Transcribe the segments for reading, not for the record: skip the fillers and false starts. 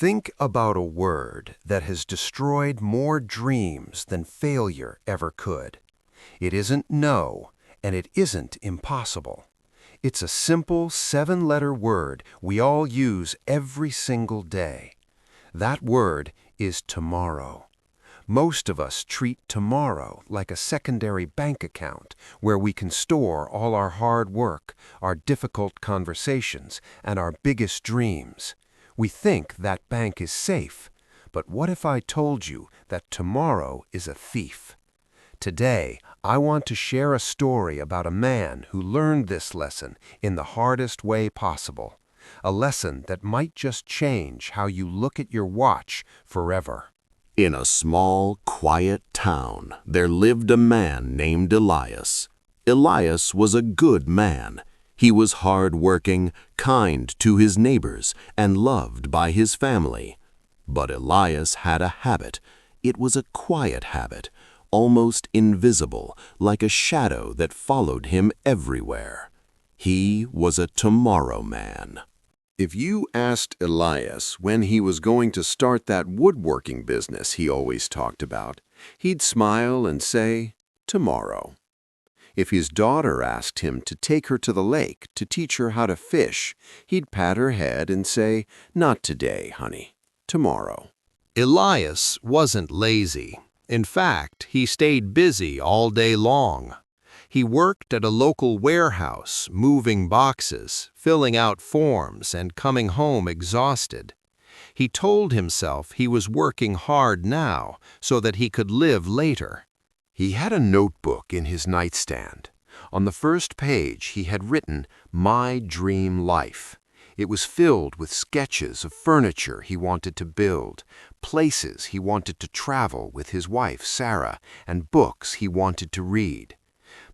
Think about a word that has destroyed more dreams than failure ever could. It isn't no, and it isn't impossible. It's a simple 7-letter word we all use every single day. That word is tomorrow. Most of us treat tomorrow like a secondary bank account where we can store all our hard work, our difficult conversations, and our biggest dreams. We think that bank is safe, but what if I told you that tomorrow is a thief? Today, I want to share a story about a man who learned this lesson in the hardest way possible. A lesson that might just change how you look at your watch forever. In a small, quiet town, there lived a man named Elias. Elias was a good man. He was hard-working, kind to his neighbors, and loved by his family. But Elias had a habit. It was a quiet habit, almost invisible, like a shadow that followed him everywhere. He was a tomorrow man. If you asked Elias when he was going to start that woodworking business he always talked about, he'd smile and say, "Tomorrow." If his daughter asked him to take her to the lake to teach her how to fish, he'd pat her head and say, "Not today, honey. Tomorrow." Elias wasn't lazy. In fact, he stayed busy all day long. He worked at a local warehouse, moving boxes, filling out forms, and coming home exhausted. He told himself he was working hard now so that he could live later. He had a notebook in his nightstand. On the first page, he had written, "My Dream Life." It was filled with sketches of furniture he wanted to build, places he wanted to travel with his wife, Sarah, and books he wanted to read.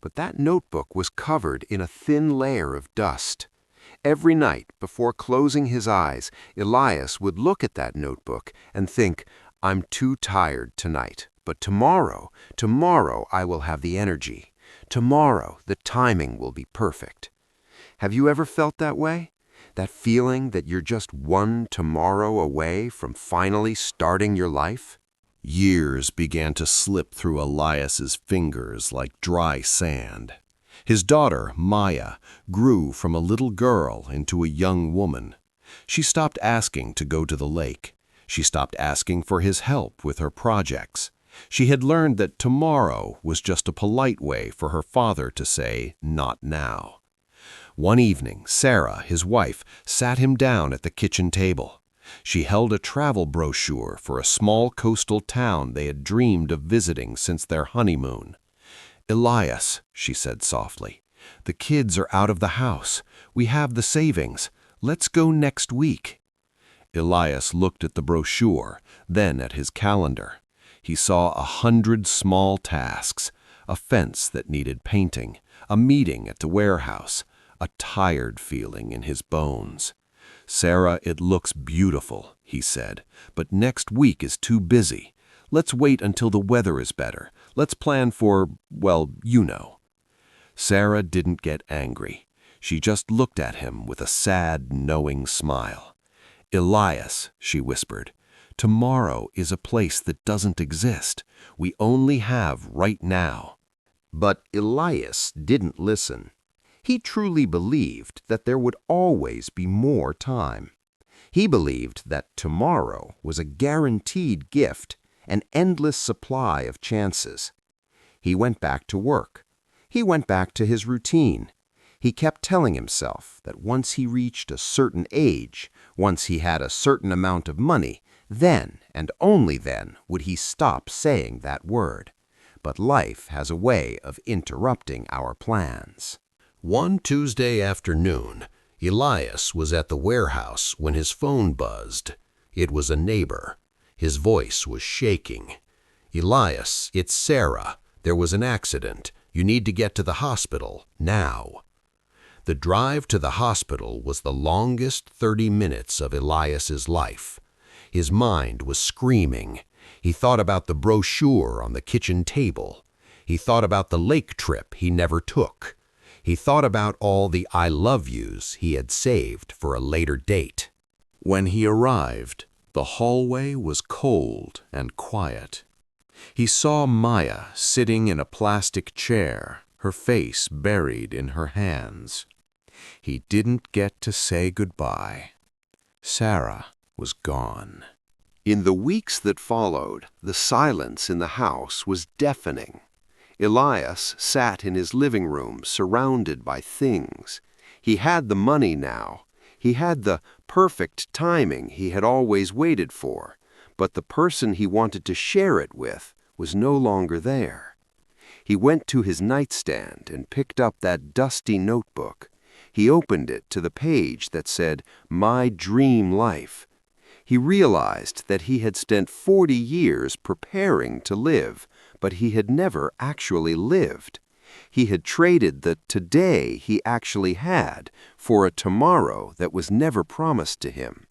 But that notebook was covered in a thin layer of dust. Every night, before closing his eyes, Elias would look at that notebook and think, "I'm too tired tonight, but tomorrow I will have the energy. Tomorrow, the timing will be perfect." Have you ever felt that way? That feeling that you're just one tomorrow away from finally starting your life? Years began to slip through Elias's fingers like dry sand. His daughter, Maya, grew from a little girl into a young woman. She stopped asking to go to the lake. She stopped asking for his help with her projects. She had learned that tomorrow was just a polite way for her father to say, "Not now." One evening, Sarah, his wife, sat him down at the kitchen table. She held a travel brochure for a small coastal town they had dreamed of visiting since their honeymoon. "Elias," she said softly, "the kids are out of the house. We have the savings. Let's go next week." Elias looked at the brochure, then at his calendar. He saw 100 small tasks, a fence that needed painting, a meeting at the warehouse, a tired feeling in his bones. "Sarah, it looks beautiful," he said, "but next week is too busy. Let's wait until the weather is better. Let's plan for, well, you know." Sarah didn't get angry. She just looked at him with a sad, knowing smile. "Elias," she whispered, "tomorrow is a place that doesn't exist. We only have right now." But Elias didn't listen. He truly believed that there would always be more time. He believed that tomorrow was a guaranteed gift, an endless supply of chances. He went back to work. He went back to his routine. He kept telling himself that once he reached a certain age, once he had a certain amount of money, then and only then would he stop saying that word. But life has a way of interrupting our plans. One Tuesday afternoon, Elias was at the warehouse when his phone buzzed. It was a neighbor. His voice was shaking. "Elias, it's Sarah. There was an accident. You need to get to the hospital now." The drive to the hospital was the longest 30 minutes of Elias's life. His mind was screaming. He thought about the brochure on the kitchen table. He thought about the lake trip he never took. He thought about all the "I love yous" he had saved for a later date. When he arrived, The hallway was cold and quiet. He saw Maya sitting in a plastic chair, her face buried in her hands. He didn't get to say goodbye. Sarah was gone. In the weeks that followed, the silence in the house was deafening. Elias sat in his living room surrounded by things. He had the money now. He had the perfect timing he had always waited for, but the person he wanted to share it with was no longer there. He went to his nightstand and picked up that dusty notebook. He opened it to the page that said, "My Dream Life." He realized that he had spent 40 years preparing to live, but he had never actually lived. He had traded the today he actually had for a tomorrow that was never promised to him.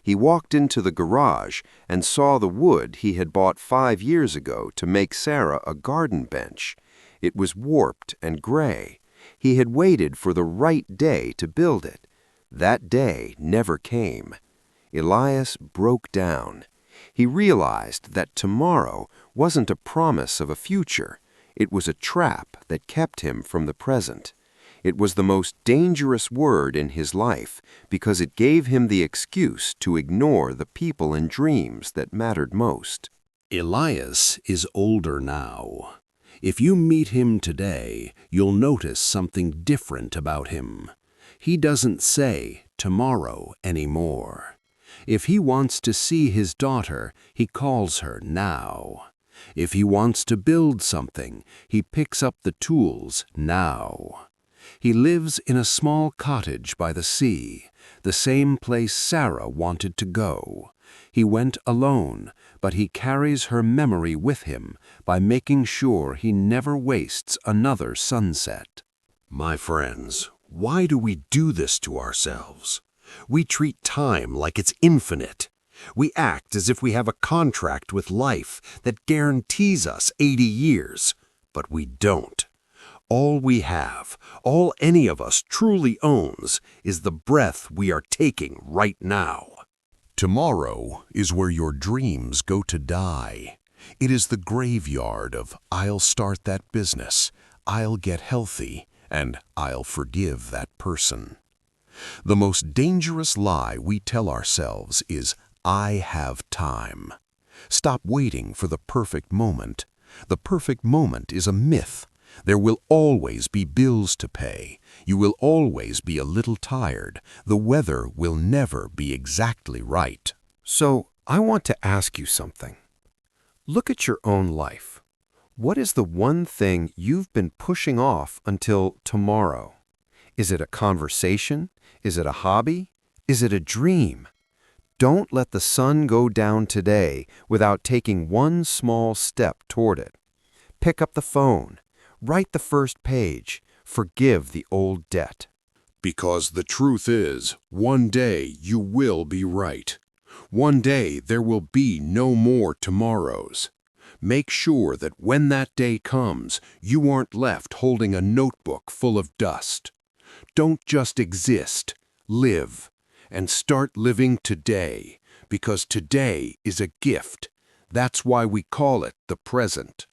He walked into the garage and saw the wood he had bought 5 years ago to make Sarah a garden bench. It was warped and gray. He had waited for the right day to build it. That day never came. Elias broke down. He realized that tomorrow wasn't a promise of a future. It was a trap that kept him from the present. It was the most dangerous word in his life because it gave him the excuse to ignore the people and dreams that mattered most. Elias is older now. If you meet him today, you'll notice something different about him. He doesn't say tomorrow anymore. If he wants to see his daughter, he calls her now. If he wants to build something, he picks up the tools now. He lives in a small cottage by the sea, the same place Sarah wanted to go. He went alone, but he carries her memory with him by making sure he never wastes another sunset. My friends, why do we do this to ourselves? We treat time like it's infinite. We act as if we have a contract with life that guarantees us 80 years, but we don't. All we have, all any of us truly owns, is the breath we are taking right now. Tomorrow is where your dreams go to die. It is the graveyard of "I'll start that business," "I'll get healthy," and "I'll forgive that person." The most dangerous lie we tell ourselves is, "I have time." Stop waiting for the perfect moment. The perfect moment is a myth. There will always be bills to pay. You will always be a little tired. The weather will never be exactly right. So, I want to ask you something. Look at your own life. What is the one thing you've been pushing off until tomorrow? Is it a conversation? Is it a hobby? Is it a dream? Don't let the sun go down today without taking one small step toward it. Pick up the phone. Write the first page. Forgive the old debt. Because the truth is, one day you will be right. One day there will be no more tomorrows. Make sure that when that day comes, you aren't left holding a notebook full of dust. Don't just exist, live. And start living today, because today is a gift. That's why we call it the present.